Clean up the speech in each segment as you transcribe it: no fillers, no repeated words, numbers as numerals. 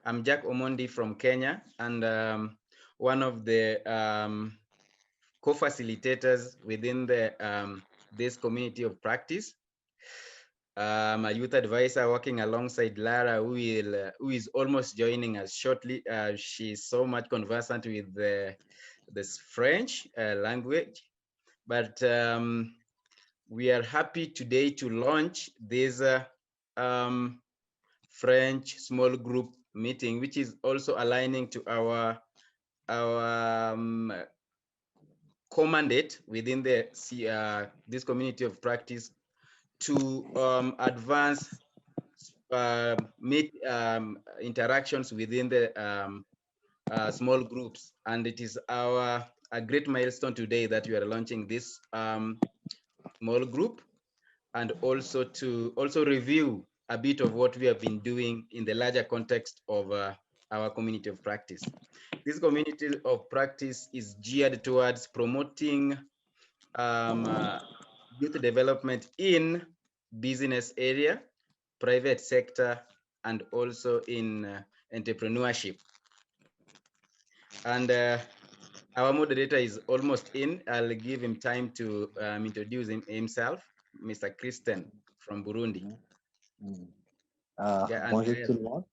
I'm Jack Omondi from Kenya, and one of the co-facilitators within this community of practice. I'm a youth advisor working alongside Lara, who is almost joining us shortly. She's so much conversant with this French language, but we are happy today to launch this French small group meeting, which is also aligning to our co-mandate within this community of practice to advance interactions within the small groups. And it is a great milestone today that we are launching this small group, and also to review a bit of what we have been doing in the larger context of our community of practice. This community of practice is geared towards promoting youth development in business area, private sector, and also in entrepreneurship. And our moderator is almost in. I'll give him time to introduce himself, Mr. Christian from Burundi. Bonjour tout le monde.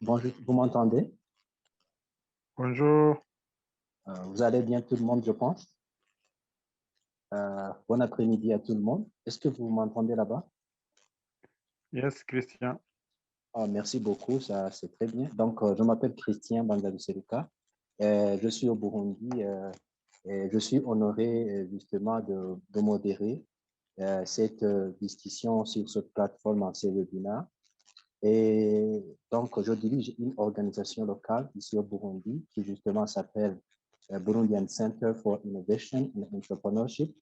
Bonjour, vous m'entendez? Bonjour. Vous allez bien tout le monde, je pense. Bon après-midi à tout le monde. Est-ce que vous m'entendez là-bas? Yes, Christian. Merci beaucoup, ça c'est très bien. Donc, je m'appelle Christian Bangaluseruka. Je suis au Burundi et je suis honoré justement de modérer cette discussion sur cette plateforme en ces webinaires. Et donc, je dirige une organisation locale ici au Burundi qui justement s'appelle Burundian Center for Innovation and Entrepreneurship.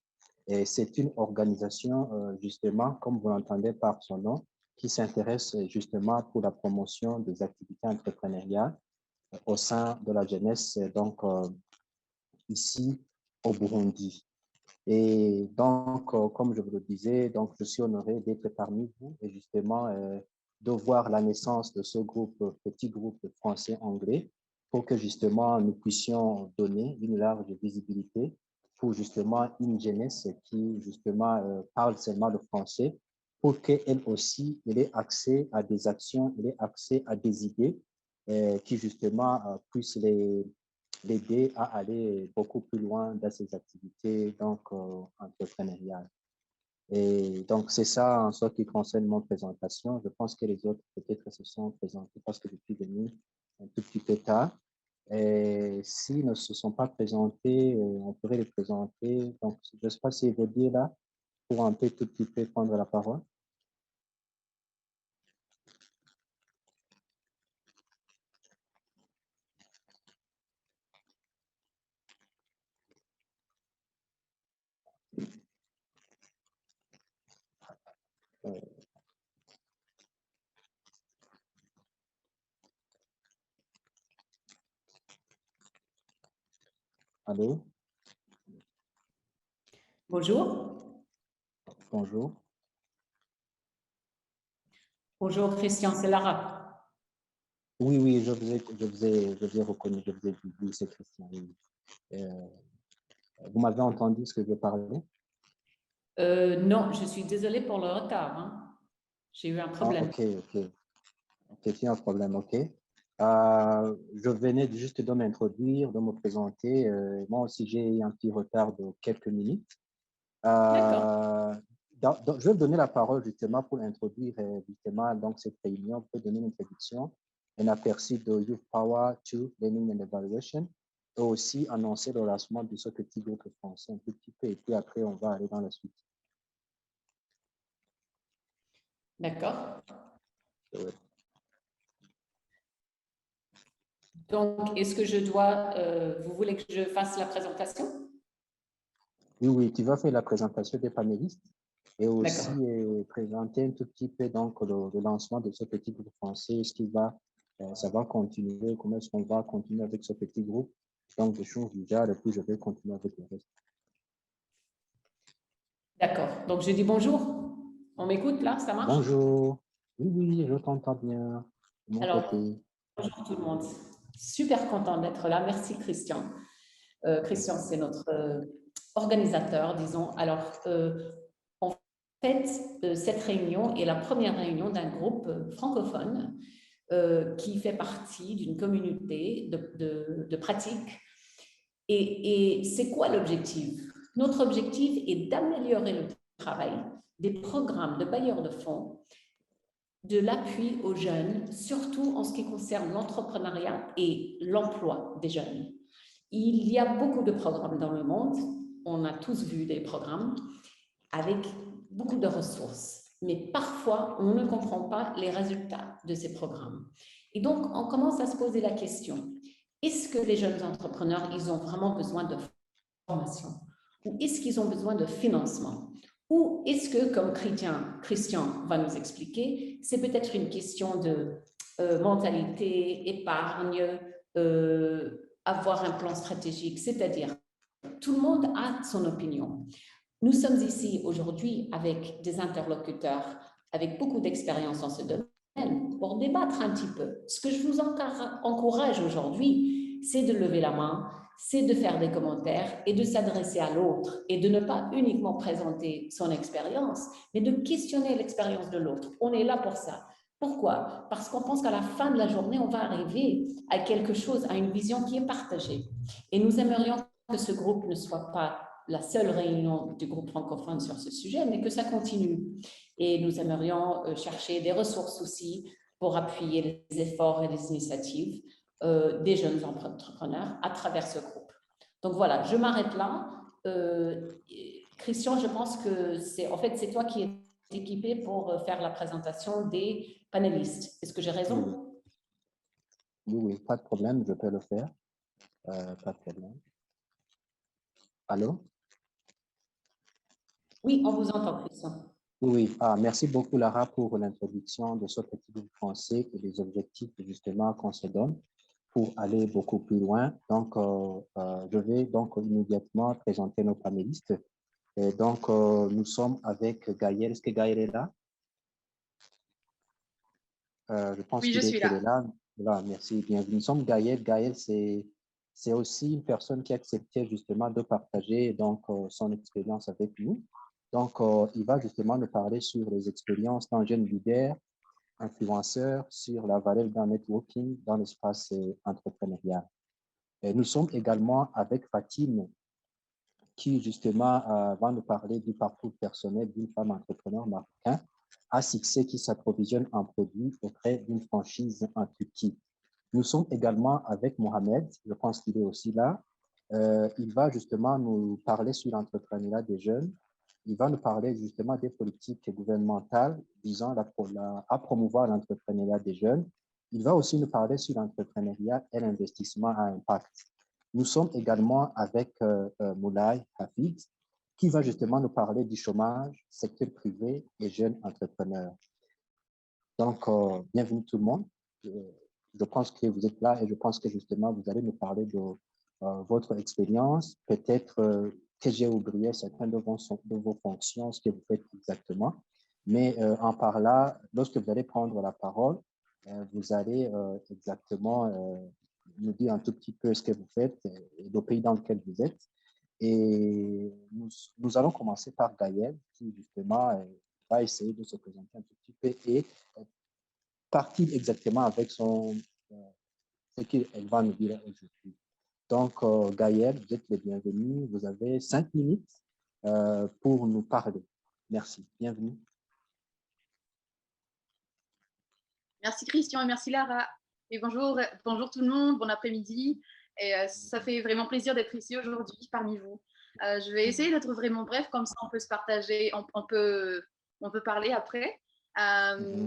Et c'est une organisation justement, comme vous l'entendez par son nom, qui s'intéresse justement pour la promotion des activités entrepreneuriales au sein de la jeunesse, donc ici au Burundi. Et donc, comme je vous le disais, donc je suis honoré d'être parmi vous et justement de voir la naissance de ce groupe, petit groupe français-anglais, pour que justement nous puissions donner une large visibilité pour justement une jeunesse qui justement parle seulement le français, pour qu'elle aussi ait accès à des actions, ait accès à des idées qui justement puissent l'aider à aller beaucoup plus loin dans ses activités donc entrepreneuriales. Et donc, c'est ça en ce qui concerne mon présentation. Je pense que les autres peut-être se sont présentés parce que je suis venu un tout petit peu tard. Et s'ils ne se sont pas présentés, on pourrait les présenter. Donc, je ne sais pas si vous dire là pour un peu tout petit peu prendre la parole. Allô? Bonjour. Bonjour. Bonjour, Christian, c'est Lara. Oui, oui, je vous ai reconnu, je vous ai dit, oui, c'est Christian. Oui. Vous m'avez entendu ce que je parlais? Non, je suis désolée pour le retard. Hein. J'ai eu un problème. Ok, c'est un problème, ok. Je venais juste de m'introduire, de me présenter. Moi aussi, j'ai un petit retard de quelques minutes. Je vais donner la parole justement pour introduire justement donc, cette réunion, pour donner une introduction, un aperçu de Youth Power to Learning and Evaluation, et aussi annoncer le lancement de ce petit groupe français un petit peu, et puis après, on va aller dans la suite. D'accord. Ouais. Donc, est-ce que je dois, vous voulez que je fasse la présentation? Oui, oui, tu vas faire la présentation des panélistes et aussi présenter un tout petit peu donc, le lancement de ce petit groupe français, ce qui va, ça va continuer, comment est-ce qu'on va continuer avec ce petit groupe. Donc, je change déjà, et puis je vais continuer avec le reste. D'accord. Donc, je dis bonjour. On m'écoute là, ça marche? Bonjour. Oui, je t'entends bien. De mon Alors, côté. bonjour tout le monde. Super content d'être là. Merci Christian. Christian, c'est notre organisateur, disons. Alors, en fait, cette réunion est la première réunion d'un groupe francophone qui fait partie d'une communauté de pratiques. Et c'est quoi l'objectif? Notre objectif est d'améliorer le travail des programmes de bailleurs de fonds, de l'appui aux jeunes, surtout en ce qui concerne l'entrepreneuriat et l'emploi des jeunes. Il y a beaucoup de programmes dans le monde, on a tous vu des programmes avec beaucoup de ressources, mais parfois on ne comprend pas les résultats de ces programmes. Et donc on commence à se poser la question, est-ce que les jeunes entrepreneurs, ils ont vraiment besoin de formation? Ou est-ce qu'ils ont besoin de financement? Ou est-ce que, comme Christian va nous expliquer, c'est peut-être une question de mentalité, épargne, avoir un plan stratégique, c'est-à-dire tout le monde a son opinion. Nous sommes ici aujourd'hui avec des interlocuteurs avec beaucoup d'expérience dans ce domaine pour débattre un petit peu. Ce que je vous encourage aujourd'hui, c'est de lever la main, c'est de faire des commentaires et de s'adresser à l'autre et de ne pas uniquement présenter son expérience, mais de questionner l'expérience de l'autre. On est là pour ça. Pourquoi? Parce qu'on pense qu'à la fin de la journée, on va arriver à quelque chose, à une vision qui est partagée. Et nous aimerions que ce groupe ne soit pas la seule réunion du groupe francophone sur ce sujet, mais que ça continue. Et nous aimerions chercher des ressources aussi pour appuyer les efforts et les initiatives des jeunes entrepreneurs à travers ce groupe. Donc voilà, je m'arrête là. Christian, je pense que c'est toi qui es équipé pour faire la présentation des panélistes. Est-ce que j'ai raison? Oui, pas de problème, je peux le faire. Pas de problème. Allô? Oui, on vous entend, Christian. Oui, merci beaucoup Lara pour l'introduction de ce petit groupe français et des objectifs justement qu'on se donne pour aller beaucoup plus loin. Donc, je vais donc immédiatement présenter nos panélistes. Et donc, nous sommes avec Gaël. Est-ce que Gaël est là? Je pense Oui, je suis qu'il là. est là. Voilà, merci, bienvenue. Nous sommes Gaël. Gaël, c'est aussi une personne qui a accepté justement de partager donc, son expérience avec nous. Donc, il va justement nous parler sur les expériences d'un jeune leader, influenceur, sur la valeur d'un networking dans l'espace entrepreneurial. Et nous sommes également avec Fatime, qui justement va nous parler du parcours personnel d'une femme entrepreneur marocaine à succès qui s'approvisionne en produits auprès d'une franchise en Turquie. Nous sommes également avec Mohamed, je pense qu'il est aussi là. Il va justement nous parler sur l'entrepreneuriat des jeunes. Il va nous parler justement des politiques gouvernementales visant à promouvoir l'entrepreneuriat des jeunes. Il va aussi nous parler sur l'entrepreneuriat et l'investissement à impact. Nous sommes également avec Moulay Hafid, qui va justement nous parler du chômage, secteur privé et jeunes entrepreneurs. Donc, bienvenue tout le monde. Je pense que vous êtes là et je pense que justement, vous allez nous parler de votre expérience. Peut-être que j'ai oublié certaines de vos fonctions, ce que vous faites exactement. Mais en parlant, lorsque vous allez prendre la parole, vous allez exactement nous dire un tout petit peu ce que vous faites et le pays dans lequel vous êtes. Et nous allons commencer par Gaël, qui justement va essayer de se présenter un tout petit peu et partir exactement avec ce qu'elle va nous dire aujourd'hui. Donc, Gaël, vous êtes le bienvenu. Vous avez 5 minutes pour nous parler. Merci. Bienvenue. Merci Christian et merci Lara. Et bonjour tout le monde, bon après-midi. Et ça fait vraiment plaisir d'être ici aujourd'hui parmi vous. Je vais essayer d'être vraiment bref, comme ça on peut se partager, on peut parler après.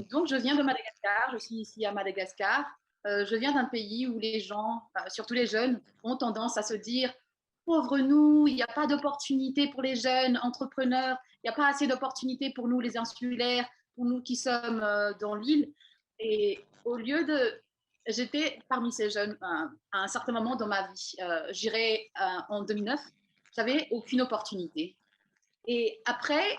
Donc je viens de Madagascar, je suis ici à Madagascar. Je viens d'un pays où les gens, surtout les jeunes, ont tendance à se dire « Pauvre nous, il n'y a pas d'opportunités pour les jeunes entrepreneurs, il n'y a pas assez d'opportunités pour nous les insulaires, pour nous qui sommes dans l'île. » Et au lieu de... J'étais parmi ces jeunes à un certain moment dans ma vie. J'irai en 2009, j'avais aucune opportunité. Et après,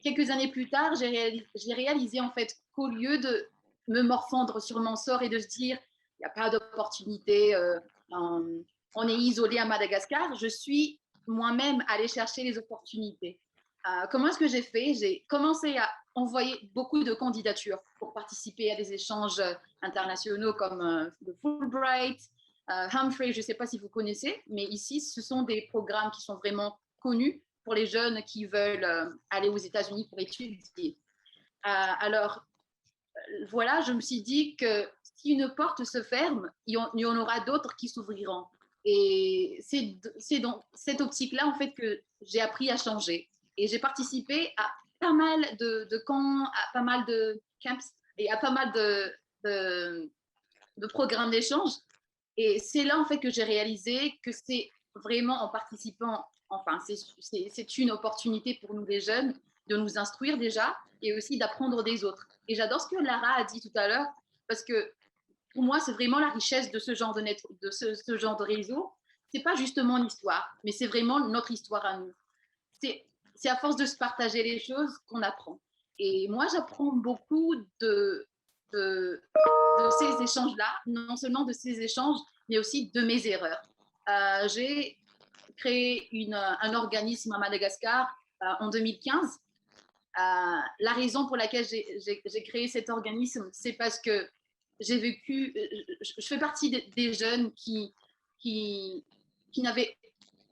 quelques années plus tard, j'ai réalisé en fait qu'au lieu de me morfondre sur mon sort et de se dire, il n'y a pas d'opportunité, on est isolé à Madagascar, je suis moi-même allée chercher les opportunités. Comment est-ce que j'ai fait? J'ai commencé à envoyer beaucoup de candidatures pour participer à des échanges internationaux comme le Fulbright, Humphrey, je ne sais pas si vous connaissez, mais ici, ce sont des programmes qui sont vraiment connus pour les jeunes qui veulent aller aux États-Unis pour étudier. Alors, voilà, je me suis dit que si une porte se ferme, il y en aura d'autres qui s'ouvriront. Et c'est dans cette optique-là, en fait, que j'ai appris à changer. Et j'ai participé à pas mal de camps, à pas mal de camps et à pas mal de programmes d'échange. Et c'est là, en fait, que j'ai réalisé que c'est vraiment en participant, enfin, c'est une opportunité pour nous, les jeunes, de nous instruire déjà et aussi d'apprendre des autres. Et j'adore ce que Lara a dit tout à l'heure, parce que pour moi, c'est vraiment la richesse de ce genre de ce genre de réseau. C'est pas justement l'histoire, mais c'est vraiment notre histoire à nous. C'est à force de se partager les choses qu'on apprend. Et moi, j'apprends beaucoup de ces échanges-là, non seulement de ces échanges, mais aussi de mes erreurs. J'ai créé un organisme à Madagascar en 2015. La raison pour laquelle j'ai créé cet organisme, c'est parce que j'ai vécu, je fais partie des jeunes qui n'avaient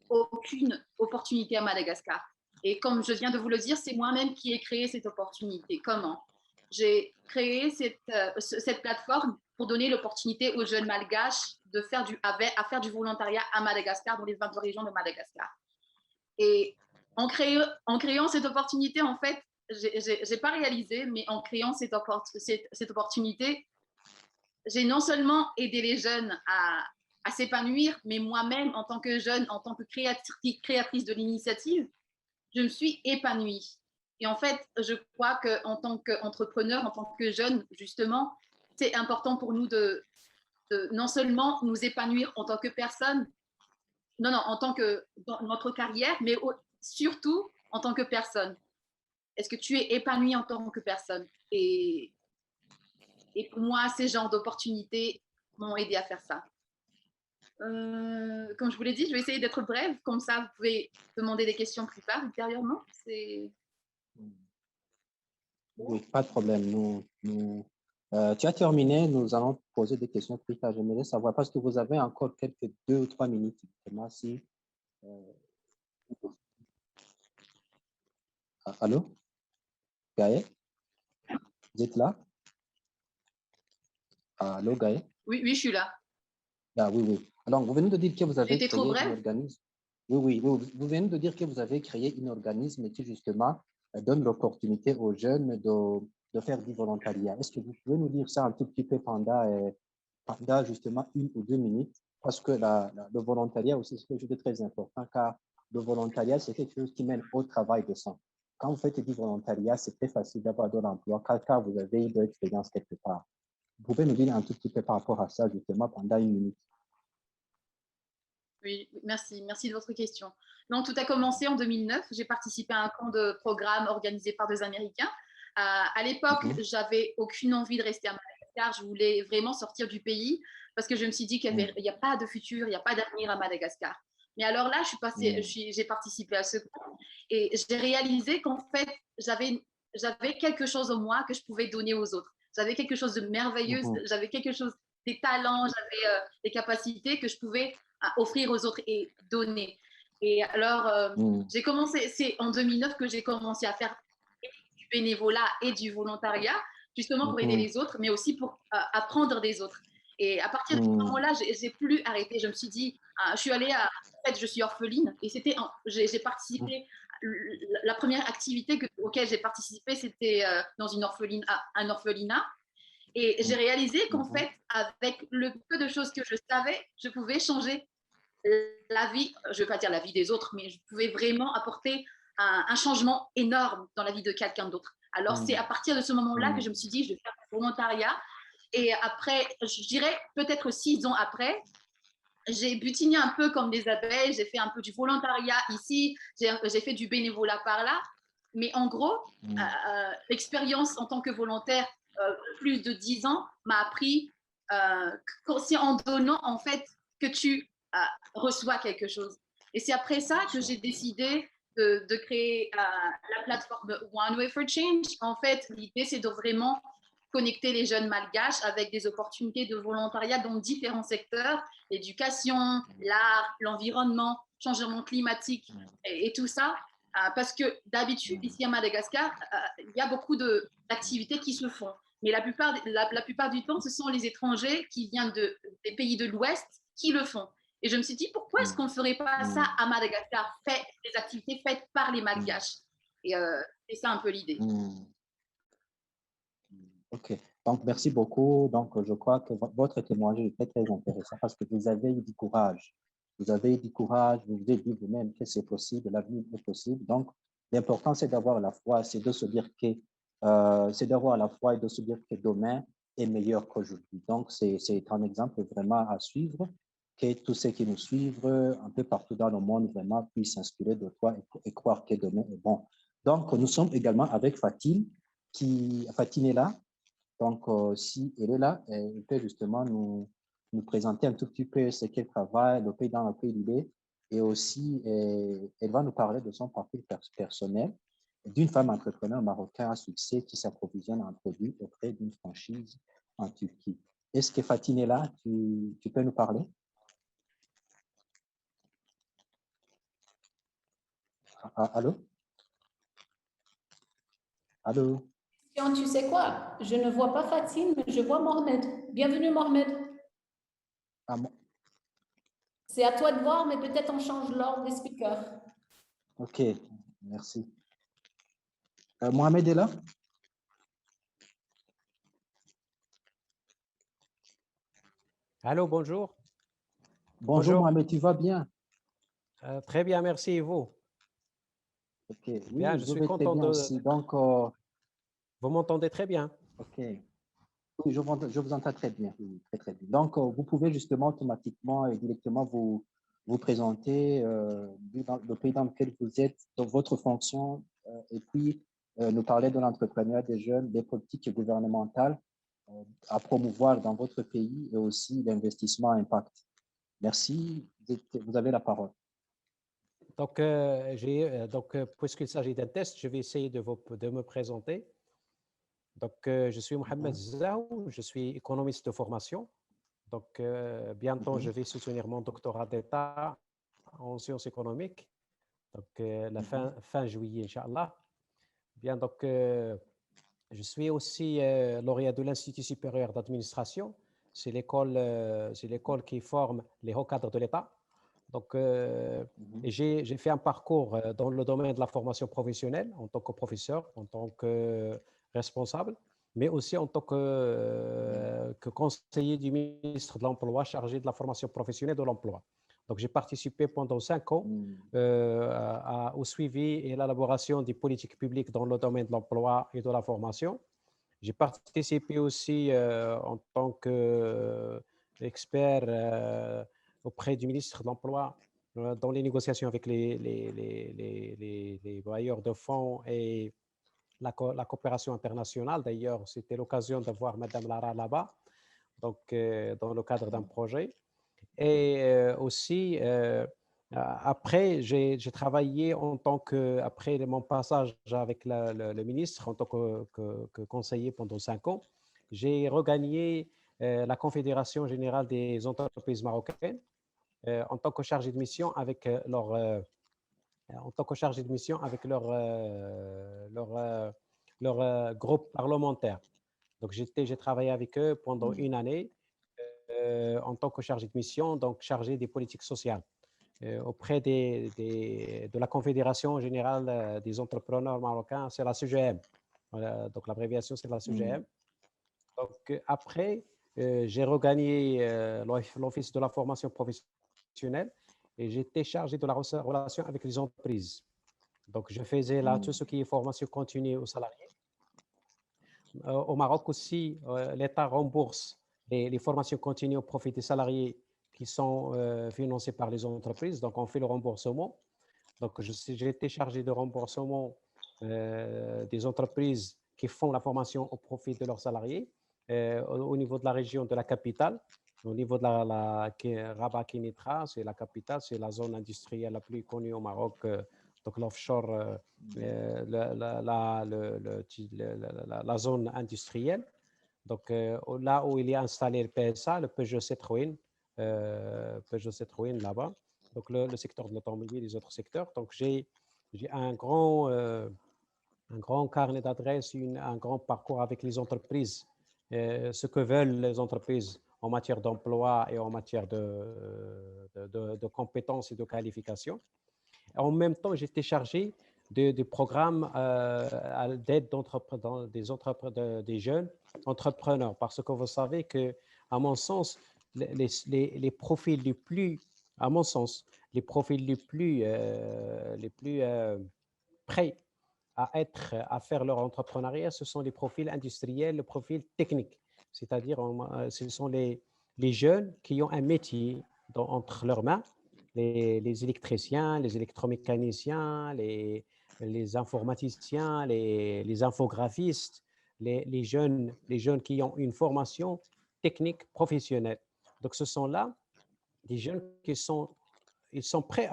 aucune opportunité à Madagascar. Et comme je viens de vous le dire, c'est moi-même qui ai créé cette opportunité. Comment? J'ai créé cette plateforme pour donner l'opportunité aux jeunes malgaches à faire du volontariat à Madagascar, dans les 22 régions de Madagascar. Et en créant cette opportunité, en fait, j'ai pas réalisé, mais en créant cette opportunité, j'ai non seulement aidé les jeunes à s'épanouir, mais moi-même, en tant que jeune, en tant que créatrice de l'initiative, je me suis épanouie. Et en fait, je crois qu'en tant qu'entrepreneur, en tant que jeune, justement, c'est important pour nous de non seulement nous épanouir en tant que personne, en tant que dans notre carrière, mais surtout en tant que personne. Est-ce que tu es épanoui en tant que personne? Et pour moi, ces genres d'opportunités m'ont aidé à faire ça. Comme je vous l'ai dit, je vais essayer d'être brève, comme ça vous pouvez demander des questions plus tard, ultérieurement. Oui, pas de problème. Tu as terminé, nous allons poser des questions plus tard. J'aimerais savoir, parce que vous avez encore quelques 2 ou 3 minutes. Si, allô? Gaël? Vous êtes là? Allô, Gaël? Oui, je suis là. Oui, oui. Alors, vous venez de dire que vous avez créé un organisme. Oui, vous venez de dire que vous avez créé un organisme qui, justement, donne l'opportunité aux jeunes de faire du volontariat. Est-ce que vous pouvez nous dire ça un tout petit peu pendant justement 1 ou 2 minutes? Parce que le volontariat aussi, c'est quelque chose de très important, car le volontariat, c'est quelque chose qui mène au travail de sang. Quand vous faites du volontariat, c'est très facile d'avoir de l'emploi, car vous avez eu de l'expérience quelque part. Vous pouvez nous dire un tout petit peu par rapport à ça, justement, pendant 1 minute? Oui, merci de votre question. Donc, tout a commencé en 2009. J'ai participé à un camp de programme organisé par 2 Américains. À l'époque, j'avais aucune envie de rester à Madagascar. Je voulais vraiment sortir du pays parce que je me suis dit qu'il n'y a pas de futur, il n'y a pas d'avenir à Madagascar. Mais alors là, j'ai participé à ce camp et j'ai réalisé qu'en fait, j'avais quelque chose en moi que je pouvais donner aux autres. J'avais quelque chose de merveilleux, j'avais quelque chose, des talents, j'avais des capacités que je pouvais offrir aux autres et donner. Et alors, j'ai commencé, c'est en 2009 que j'ai commencé à faire du bénévolat et du volontariat, justement pour aider les autres, mais aussi pour apprendre des autres. Et à partir de ce moment-là, j'ai plus arrêté. Je me suis dit, je suis allée en fait, je suis orpheline et j'ai participé. La première activité auquel j'ai participé, c'était dans un orphelinat. Et j'ai réalisé qu'en fait, avec le peu de choses que je savais, je pouvais changer la vie, je ne veux pas dire la vie des autres, mais je pouvais vraiment apporter un changement énorme dans la vie de quelqu'un d'autre. Alors, c'est à partir de ce moment-là que je me suis dit, je vais faire du volontariat. Et après, je dirais peut-être 6 ans après, j'ai butiné un peu comme des abeilles, j'ai fait un peu du volontariat ici, j'ai fait du bénévolat par là. Mais en gros, l'expérience en tant que volontaire plus de 10 ans m'a appris que c'est en donnant en fait que tu reçois quelque chose. Et c'est après ça que j'ai décidé de créer la plateforme One Way for Change. En fait, l'idée, c'est de vraiment connecter les jeunes malgaches avec des opportunités de volontariat dans différents secteurs, l'éducation, l'art, l'environnement, changement climatique et tout ça. Parce que d'habitude, ici à Madagascar, il y a beaucoup d'activités qui se font. Mais la plupart du temps, ce sont les étrangers qui viennent des pays de l'Ouest qui le font. Et je me suis dit, pourquoi est-ce qu'on ne ferait pas ça à Madagascar, des activités faites par les Malgaches? Et c'est ça un peu l'idée. OK. Donc, merci beaucoup. Donc, je crois que votre témoignage est très, très intéressant parce que vous avez eu du courage. Vous avez eu du courage, vous vous êtes dit vous-même que c'est possible, l'avenir est possible. Donc, l'important, c'est d'avoir la foi, c'est de se dire que, c'est d'avoir la foi et de se dire que demain est meilleur qu'aujourd'hui. Donc, c'est un exemple vraiment à suivre, que tous ceux qui nous suivent un peu partout dans le monde vraiment puissent s'inspirer de toi et croire que demain est bon. Donc, nous sommes également avec Fatine, Fatine est là. Donc, si elle est là, elle peut justement nous présenter un tout petit peu ce qu'elle travaille, le pays dans lequel il est, et aussi, elle va nous parler de son parcours personnel d'une femme entrepreneur marocaine à succès qui s'approvisionne en produits auprès d'une franchise en Turquie. Est-ce que Fatine est là? Tu peux nous parler? Allô? Allô? Tu sais quoi? Je ne vois pas Fatine, mais je vois Mohamed. Bienvenue, Mohamed. Ah, bon. C'est à toi de voir, mais peut-être on change l'ordre des speakers. OK, merci. Mohamed est là? Allô, bonjour. Bonjour, Mohamed, tu vas bien? Très bien, merci. Et vous? OK, oui, Bien, je je suis vais très content bien de... aussi. Donc, Vous m'entendez très bien? OK. Oui, je vous entends très bien. Oui, très, très bien. Donc, vous pouvez justement automatiquement et directement vous présenter dans le pays dans lequel vous êtes, dans votre fonction, et puis nous parler de l'entrepreneuriat des jeunes, des politiques gouvernementales à promouvoir dans votre pays et aussi l'investissement à impact. Merci. Vous avez la parole. Donc, puisqu'il s'agit d'un test, je vais essayer de me présenter. Donc, je suis Mohamed Zaou, je suis économiste de formation. Donc, bientôt, je vais soutenir mon doctorat d'État en sciences économiques. Donc, fin juillet, Inch'Allah. Bien, donc, je suis aussi lauréat de l'Institut supérieur d'administration. C'est l'école qui forme les hauts cadres de l'État. Donc, et j'ai fait un parcours dans le domaine de la formation professionnelle en tant que professeur, en tant que responsable, mais aussi en tant que conseiller du ministre de l'Emploi chargé de la formation professionnelle de l'emploi. Donc, j'ai participé pendant 5 ans au suivi et l'élaboration des politiques publiques dans le domaine de l'emploi et de la formation. J'ai participé aussi en tant qu'expert auprès du ministre de l'Emploi dans les négociations avec les bailleurs de fonds et la coopération internationale. D'ailleurs, c'était l'occasion de voir Madame Lara là-bas, donc dans le cadre d'un projet. Et aussi, après, j'ai travaillé après mon passage avec le ministre, en tant que conseiller pendant 5 ans, j'ai regagné la Confédération générale des entreprises marocaines en tant que chargé de mission avec leur groupe parlementaire. Donc, j'ai travaillé avec eux pendant une année en tant que chargé de mission, donc chargé des politiques sociales auprès de la Confédération générale des entrepreneurs marocains, c'est la CGM. Voilà, donc, l'abréviation, c'est la CGM. Donc, après, j'ai regagné l'Office de la formation professionnelle et j'étais chargé de la relation avec les entreprises. Donc, je faisais là tout ce qui est formation continue aux salariés. Au Maroc aussi, l'État rembourse les formations continues au profit des salariés qui sont financées par les entreprises. Donc, on fait le remboursement. Donc, j'ai été chargé de remboursement des entreprises qui font la formation au profit de leurs salariés au niveau de la région de la capitale. Au niveau de Rabat Kénitra, c'est la capitale, c'est la zone industrielle la plus connue au Maroc, donc l'offshore, la zone industrielle. Donc là où il est installé le PSA, le Peugeot Citroën là-bas, donc le secteur de l'automobile et les autres secteurs. Donc j'ai un grand carnet d'adresses, un grand parcours avec les entreprises, ce que veulent les entreprises en matière d'emploi et en matière de compétences et de qualifications. En même temps, j'étais chargé des programmes d'aide des jeunes entrepreneurs, parce que vous savez que, à mon sens, les profils les plus, à mon sens, les profils les plus prêts à faire leur entrepreneuriat, ce sont les profils industriels, les profils techniques. C'est-à-dire, ce sont les jeunes qui ont un métier entre leurs mains, les électriciens, les électromécaniciens, les informaticiens, les infographistes, les jeunes qui ont une formation technique professionnelle. Donc, ce sont là des jeunes ils sont prêts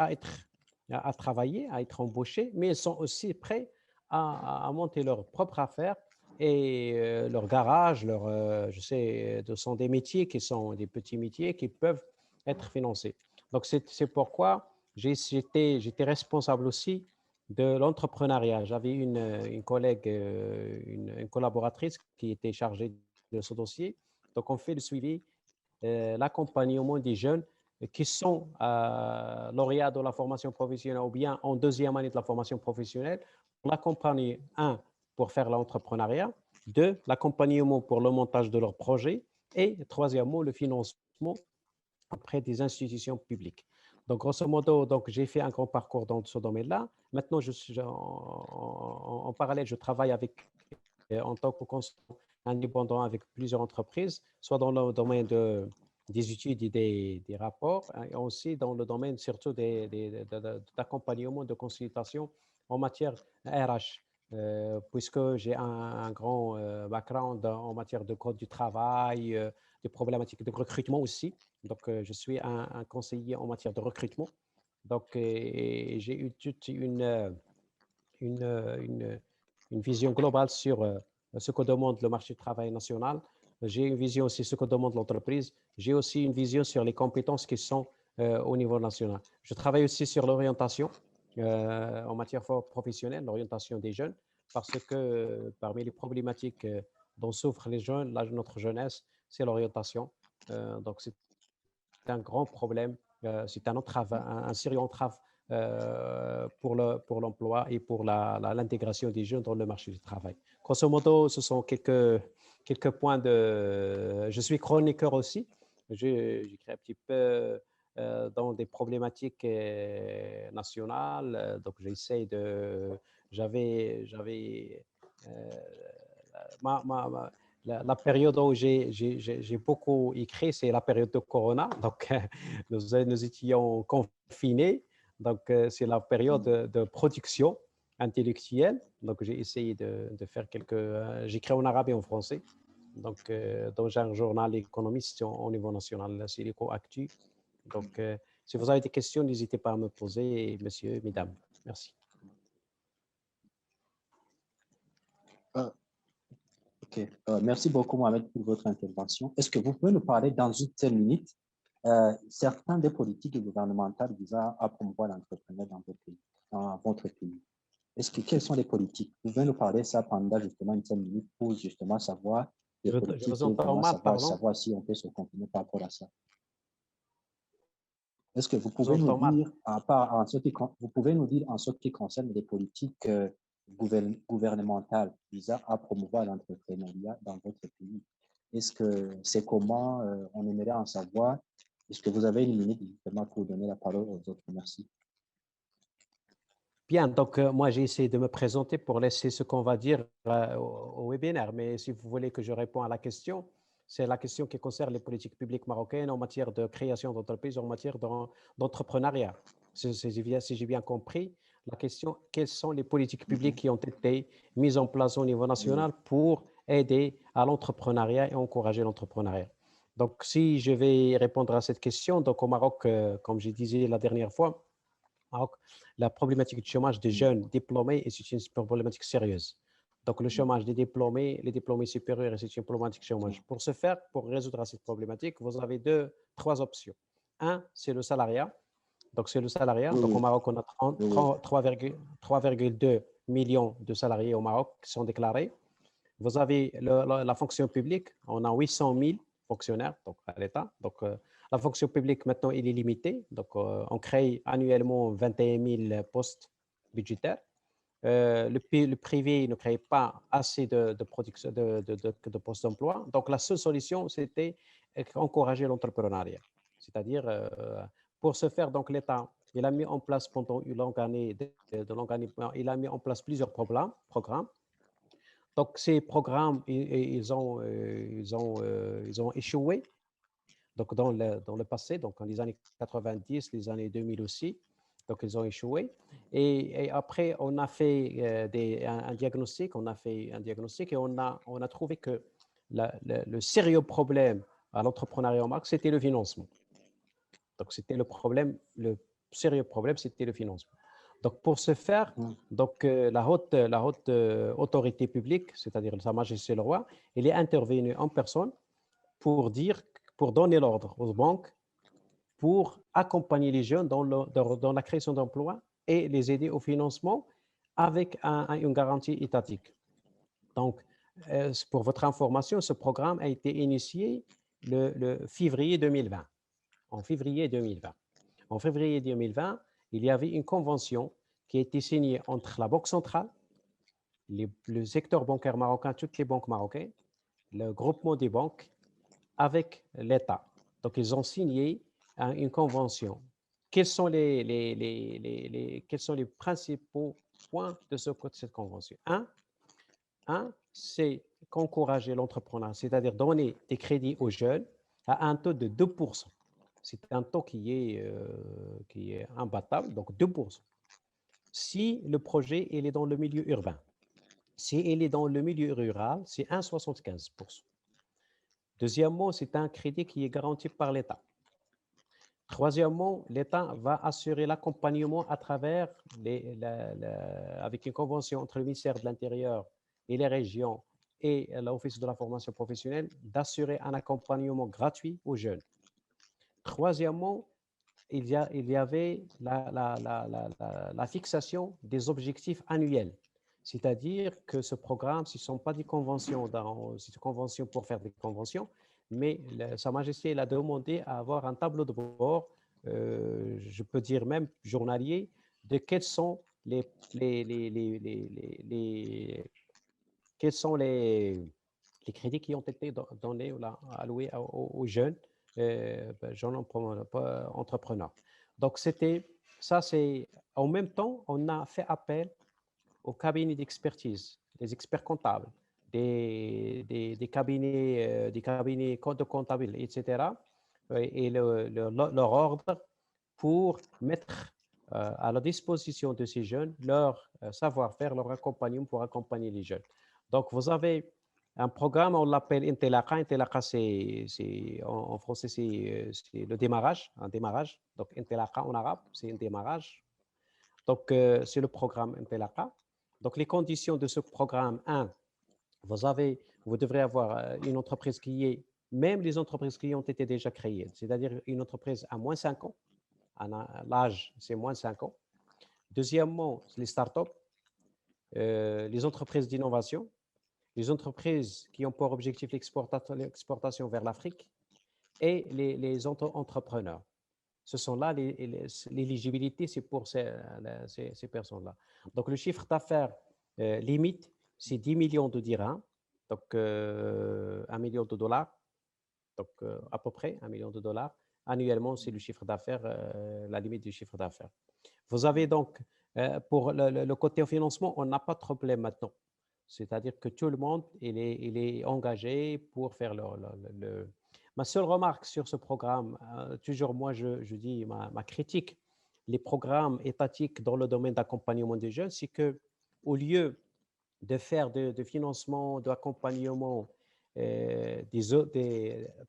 à travailler, à être embauchés, mais ils sont aussi prêts à monter leur propre affaire et leur garage, ce sont des métiers qui sont des petits métiers qui peuvent être financés. Donc, c'est pourquoi j'étais responsable aussi de l'entrepreneuriat. J'avais une collègue, une collaboratrice qui était chargée de ce dossier. Donc, on fait le suivi, l'accompagnement des jeunes qui sont lauréats de la formation professionnelle ou bien en deuxième année de la formation professionnelle, pour l'accompagner, pour faire l'entrepreneuriat, deux, l'accompagnement pour le montage de leur projet et troisièmement, le financement auprès des institutions publiques. Donc, grosso modo, j'ai fait un grand parcours dans ce domaine-là. Maintenant, en parallèle, je travaille en tant que consultant indépendant avec plusieurs entreprises, soit dans le domaine des études et des rapports, et aussi dans le domaine surtout d'accompagnement, de consultation en matière RH, puisque j'ai un grand background en matière de code du travail, des problématiques de recrutement aussi. Donc, je suis un conseiller en matière de recrutement. Donc, j'ai eu toute une vision globale sur ce que demande le marché du travail national. J'ai une vision aussi sur ce que demande l'entreprise. J'ai aussi une vision sur les compétences qui sont au niveau national. Je travaille aussi sur l'orientation en matière professionnelle, l'orientation des jeunes, parce que parmi les problématiques dont souffrent les jeunes, notre jeunesse, c'est l'orientation. Donc, c'est un grand problème, c'est un entrave, un sérieux entrave pour l'emploi et pour l'intégration des jeunes dans le marché du travail. Grosso modo, ce sont quelques points de... Je suis chroniqueur aussi. J'écris un petit peu dans des problématiques nationales. Donc, j'essaie de... J'avais la période où j'ai beaucoup écrit, c'est la période de Corona. Donc, nous étions confinés. Donc, c'est la période de production intellectuelle. Donc, j'ai essayé de faire j'écris en arabe et en français. Donc, dans un journal économiste au niveau national, c'est l'Eco-Actu. Donc, si vous avez des questions, n'hésitez pas à me poser, messieurs, mesdames. Merci. Ok, merci beaucoup, Mohamed, pour votre intervention. Est-ce que vous pouvez nous parler dans une seule minute certaines des politiques gouvernementales visant à promouvoir l'entrepreneuriat dans votre pays? Quelles sont les politiques? Vous pouvez nous parler ça pendant justement une seule minute pour justement savoir les politiques vous entends mal, savoir si on peut se confiner par rapport à ça. Est-ce que vous pouvez vous nous dire, vous pouvez nous dire en ce qui concerne les politiques gouvernementales visant à promouvoir l'entrepreneuriat dans votre pays? Est-ce que c'est comment on aimerait en savoir? Est-ce que vous avez une minute justement pour donner la parole aux autres? Merci. Bien, donc moi j'ai essayé de me présenter pour laisser ce qu'on va dire au webinaire, mais si vous voulez que je réponde à la question, c'est la question qui concerne les politiques publiques marocaines en matière de création d'entreprises, en matière d'entrepreneuriat. Si j'ai bien compris, la question, quelles sont les politiques publiques qui ont été mises en place au niveau national pour aider à l'entrepreneuriat et encourager l'entrepreneuriat. Donc, si je vais répondre à cette question, donc au Maroc, comme je disais la dernière fois, Maroc, la problématique du chômage des jeunes diplômés, c'est une problématique sérieuse. Donc, le chômage des diplômés, les diplômés supérieurs, c'est une problématique de chômage. Pour ce faire, pour résoudre cette problématique, vous avez trois options. Un, c'est le salariat. Donc, c'est le salariat. Donc, au Maroc, on a 3,2 millions de salariés au Maroc qui sont déclarés. Vous avez la fonction publique. On a 800 000 fonctionnaires donc, à l'État. Donc, la fonction publique, maintenant, il est limitée. Donc, on crée annuellement 21 000 postes budgétaires. Le privé ne crée pas assez de postes d'emploi. Donc, la seule solution, c'était encourager l'entrepreneuriat. C'est-à-dire, pour ce faire, donc, l'État, il a mis en place pendant une longue année, il a mis en place plusieurs programmes. Donc, ces programmes, ils ont échoué donc dans le passé, donc dans les années 90, les années 2000 aussi. Donc, ils ont échoué. Et après, on a fait un diagnostic. On a fait un diagnostic et on a trouvé que le sérieux problème à l'entrepreneuriat au Maroc, c'était le financement. Donc, c'était le sérieux problème, c'était le financement. Donc, pour ce faire, donc, la haute autorité publique, c'est-à-dire Sa Majesté le Roi, il est intervenu en personne pour donner l'ordre aux banques pour accompagner les jeunes dans la création d'emplois et les aider au financement avec une garantie étatique. Donc, pour votre information, ce programme a été initié le février 2020. En février 2020. En février 2020, il y avait une convention qui a été signée entre la Banque centrale, le secteur bancaire marocain, toutes les banques marocaines, le groupement des banques, avec l'État. Donc, ils ont signé une convention. Quels sont quels sont les principaux points de cette convention? Un, c'est qu'encourager l'entrepreneuriat, c'est-à-dire donner des crédits aux jeunes à un taux de 2%. C'est un taux qui est imbattable, donc 2%. Si le projet il est dans le milieu urbain, si il est dans le milieu rural, c'est 1,75%. Deuxièmement, c'est un crédit qui est garanti par l'État. Troisièmement, l'État va assurer l'accompagnement à travers, avec une convention entre le ministère de l'Intérieur et les régions et l'Office de la formation professionnelle, d'assurer un accompagnement gratuit aux jeunes. Troisièmement, il y avait la fixation des objectifs annuels. C'est-à-dire que ce programme, ce ne sont pas des conventions, c'est des conventions pour faire des conventions, mais Sa Majesté elle a demandé à avoir un tableau de bord, je peux dire même journalier, de quels sont quels sont les crédits qui ont été donnés ou alloués aux jeunes jeunes entrepreneurs. Donc, en même temps, on a fait appel aux cabinets d'expertise, des experts comptables, des cabinets de comptables, etc. Et leur ordre pour mettre à la disposition de ces jeunes leur savoir-faire, leur accompagnement pour accompagner les jeunes. Donc, vous avez un programme, on l'appelle Intelaqa. Intelaqa, en français, c'est le démarrage, un démarrage. Donc, Intelaqa en arabe, c'est un démarrage. Donc, c'est le programme Intelaqa. Donc, les conditions de ce programme, vous devrez avoir une entreprise même les entreprises qui ont été déjà créées, c'est-à-dire une entreprise à moins 5 ans. L'âge, c'est moins 5 ans. Deuxièmement, les startups, les entreprises d'innovation, les entreprises qui ont pour objectif l'exportation vers l'Afrique et les entrepreneurs. Ce sont là l'éligibilité, c'est pour ces personnes-là. Donc, le chiffre d'affaires limite, c'est 10 millions de dirhams, donc 1 million de dollars, donc à peu près 1 million de dollars. Annuellement, c'est le chiffre d'affaires, la limite du chiffre d'affaires. Vous avez donc, pour le côté financement, on n'a pas de problème maintenant. C'est-à-dire que tout le monde il est engagé pour faire Ma seule remarque sur ce programme, toujours moi je dis ma critique, les programmes étatiques dans le domaine d'accompagnement des jeunes, c'est que au lieu de faire de financement, d'accompagnement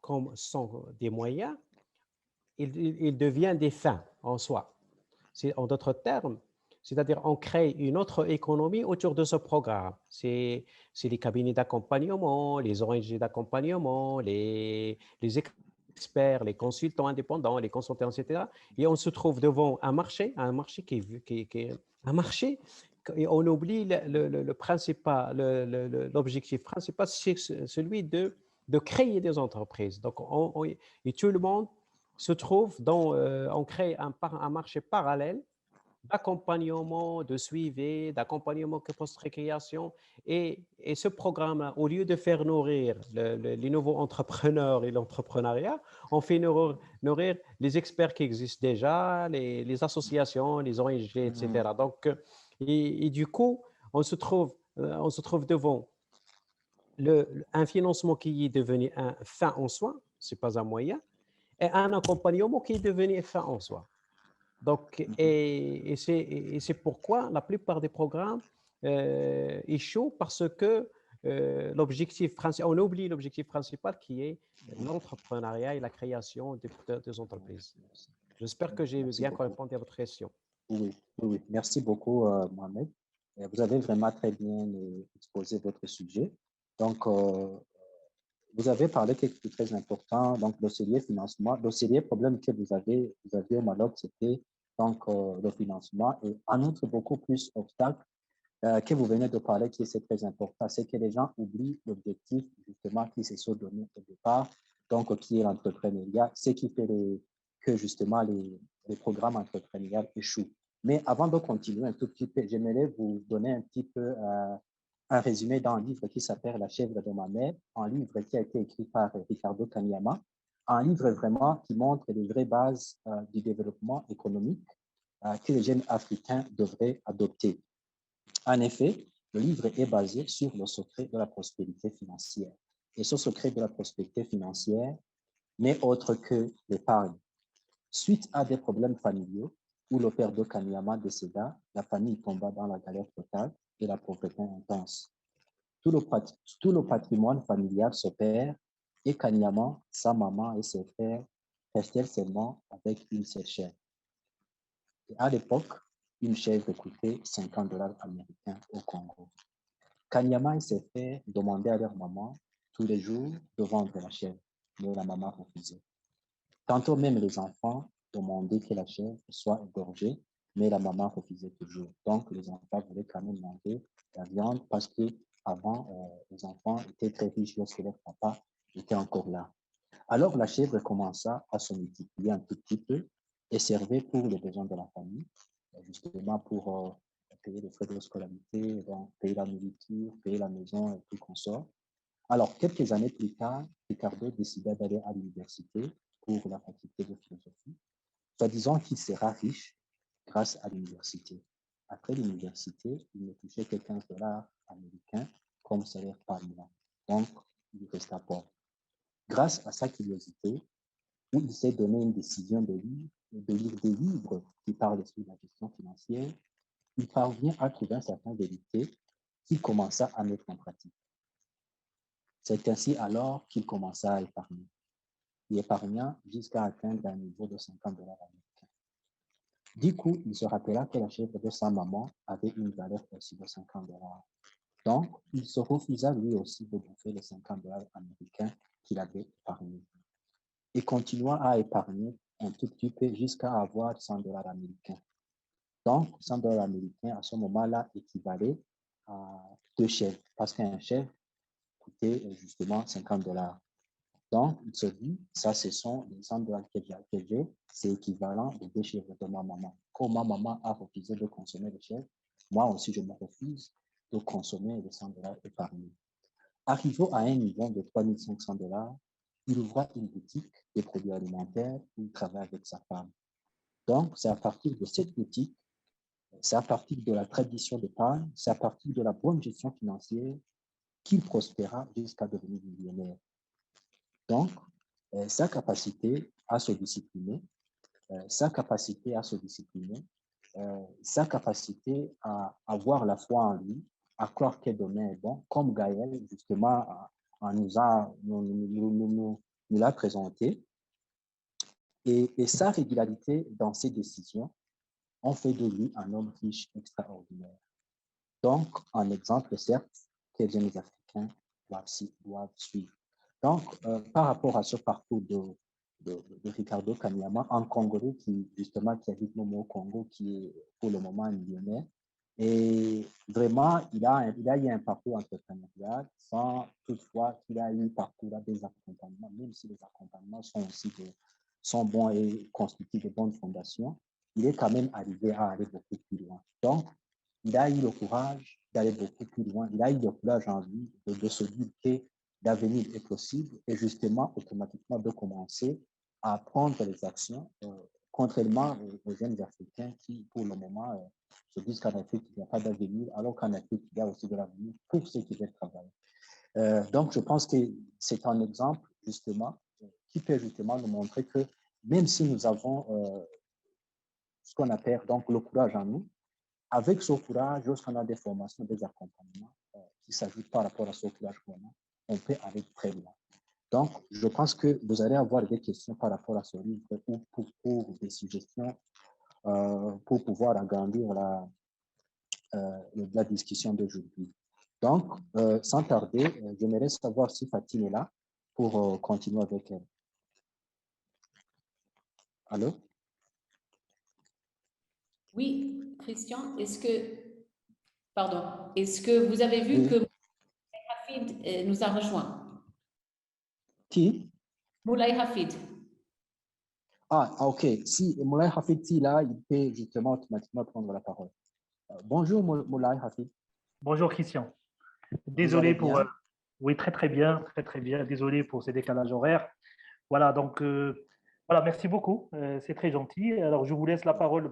comme sont des moyens, il devient des fins en soi. En d'autres termes, c'est-à-dire on crée une autre économie autour de ce programme. C'est les cabinets d'accompagnement, les ONG d'accompagnement, les experts, les consultants indépendants, les consultants, etc. Et on se trouve devant un marché qui est un marché, et on oublie le principal, l'objectif principal, c'est celui de créer des entreprises. Donc, et tout le monde se trouve dans, on crée un marché parallèle d'accompagnement, de suivi, d'accompagnement post-récréation. Et ce programme-là, au lieu de faire nourrir les nouveaux entrepreneurs et l'entrepreneuriat, on fait nourrir les experts qui existent déjà, les associations, les ONG, etc. Donc, et du coup, on se trouve devant un financement qui est devenu un fin en soi, ce n'est pas un moyen, et un accompagnement qui est devenu fin en soi. Donc, et c'est pourquoi la plupart des programmes échouent, parce que l'objectif principal, on oublie l'objectif principal qui est l'entrepreneuriat et la création des entreprises. J'espère que j'ai bien répondu à votre question. Oui, oui, oui. Merci beaucoup, Mohamed. Vous avez vraiment très bien exposé votre sujet. Donc, vous avez parlé de quelque chose de très important, donc l'OCDE financement. L'OCDE, problème que vous avez au Maroc, c'était donc le financement, et en outre, beaucoup plus obstacles que vous venez de parler, qui est très important, c'est que les gens oublient l'objectif justement qui se sont donné au départ, donc qui est l'entrepreneuriat, ce qui fait que justement les programmes entrepreneuriaux échouent. Mais avant de continuer un tout petit peu, j'aimerais vous donner un petit peu un résumé d'un livre qui s'appelle La chèvre de ma mère, un livre qui a été écrit par Ricardo Kaniyama, un livre vraiment qui montre les vraies bases du développement économique que les jeunes Africains devraient adopter. En effet, le livre est basé sur le secret de la prospérité financière. Et ce secret de la prospérité financière n'est autre que l'épargne. Suite à des problèmes familiaux, où le père de Kaniyama décéda, la famille tomba dans la galère totale et la pauvreté intense. Tout le patrimoine familial se perd, et Kaniyama, sa maman et ses frères restèrent seulement avec une seule chèvre. Et à l'époque, une chèvre coûtait 50 $ américains au Congo. Kaniyama et ses frères demandaient à leur maman tous les jours de vendre la chèvre, mais la maman refusait. Tantôt même les enfants demandaient que la chèvre soit égorgée, mais la maman refusait toujours. Donc les enfants voulaient quand même manger la viande, parce qu'avant, les enfants étaient très riches lorsque leur papa était encore là. Alors la chèvre commença à se multiplier un tout petit peu et servait pour les besoins de la famille, justement pour payer les frais de scolarité, donc payer la nourriture, payer la maison et tout consort. Alors, quelques années plus tard, Ricardo décida d'aller à l'université pour la faculté de philosophie, soi-disant qu'il sera riche grâce à l'université. Après l'université, il ne touchait que 15 $ américains comme salaire par mois. Donc, il resta pauvre. Grâce à sa curiosité, où il s'est donné une décision de lire des livres qui parlent sur la gestion financière, il parvient à trouver un certain vérité qu'il commença à mettre en pratique. C'est ainsi alors qu'il commença à épargner. Il épargna jusqu'à atteindre un niveau de 50 $ américains. Du coup, il se rappela que la chèvre de sa maman avait une valeur aussi de 50 $. Donc, il se refusa lui aussi de bouffer les 50 $ américains qu'il avait épargnés. Et continua à épargner un tout petit peu jusqu'à avoir 100 $ américains. Donc, 100 $ américains à ce moment-là équivalait à 2 chèvres, parce qu'un chèvre coûtait justement 50 $. Donc, il se dit, ça, ce sont les 100 $ que j'ai, c'est équivalent aux 2 chèvres de ma maman. Comme ma maman a refusé de consommer les chèvres, moi aussi, je me refuse de consommer les 100 $ épargnés. Arrivé à un niveau de 3 500 $, il ouvra une boutique de produits alimentaires où il travaille avec sa femme. Donc, c'est à partir de cette boutique, c'est à partir de la tradition d'épargne, c'est à partir de la bonne gestion financière qu'il prospéra jusqu'à devenir millionnaire. Donc, sa capacité à se discipliner, sa capacité à se discipliner, sa capacité à avoir la foi en lui, à croire que demain est bon, comme Gaël, justement, nous l'a présenté. Et sa régularité dans ses décisions ont fait de lui un homme riche extraordinaire. Donc, un exemple, certes, que les jeunes Africains doivent suivre. Donc, par rapport à ce parcours de Ricardo Kanyama, un Congolais qui, justement, qui habite au Congo, qui est pour le moment millionnaire, et vraiment, il a eu un parcours entrepreneurial sans toutefois qu'il a eu parcours à des accompagnements, même si les accompagnements sont bons et constituent de bonnes fondations, il est quand même arrivé à aller beaucoup plus loin. Donc, il a eu le courage d'aller beaucoup plus loin. Il a eu le courage en lui de se dire que l'avenir est possible et justement, automatiquement, de commencer à prendre les actions, contrairement aux jeunes Africains qui, pour le moment, se disent qu'en Afrique, il n'y a pas d'avenir, alors qu'en Afrique, il y a aussi de l'avenir pour ceux qui veulent travailler. Donc, je pense que c'est un exemple, justement, qui peut justement nous montrer que même si nous avons ce qu'on appelle donc le courage en nous, avec ce courage, lorsqu'on a des formations, des accompagnements qui s'ajoutent par rapport à ce courage qu'on a, on peut aller très loin. Donc, je pense que vous allez avoir des questions par rapport à ce livre ou pour des suggestions pour pouvoir agrandir la discussion d'aujourd'hui. Donc, sans tarder, j'aimerais savoir si Fatine est là pour continuer avec elle. Allô? Oui, Christian, est-ce que vous avez vu Oui. que Hafid nous a rejoints? Qui? Moulay Hafid. Ok. Si Moulay Hafid est là, il peut justement automatiquement prendre la parole. Bonjour Moulay Hafid. Bonjour Christian. Vous Désolé allez pour... bien? oui, très bien, très bien. Désolé pour ces décalages horaires. Voilà, donc, voilà, merci beaucoup. C'est très gentil. Alors, je vous laisse la parole,